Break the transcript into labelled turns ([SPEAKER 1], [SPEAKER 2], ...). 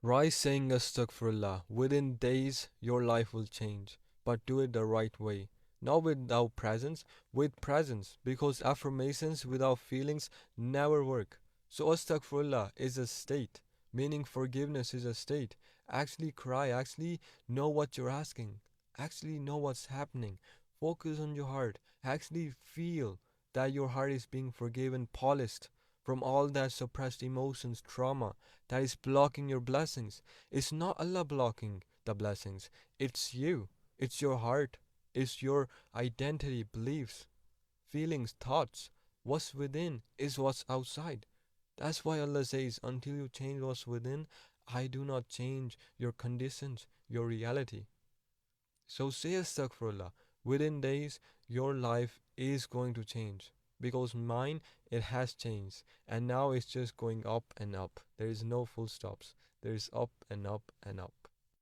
[SPEAKER 1] Rise saying Astaghfirullah. Within days, your life will change. But do it the right way. Not without presence, with presence. Because affirmations without feelings never work. So Astaghfirullah is a state. Meaning forgiveness is a state. Actually cry. Actually know what you're asking. Actually know what's happening. Focus on your heart. Actually feel that your heart is being forgiven, polished from all that suppressed emotions, trauma that is blocking your blessings. It's not Allah blocking the blessings, it's you, it's your heart, it's your identity, beliefs, feelings, thoughts. What's within is what's outside. That's why Allah says, until you change what's within, I do not change your conditions, your reality. So say astaghfirullah. Within days, your life is going to change. Because mine, it has changed. And now it's just going up and up. There is no full stops. There is up and up and up.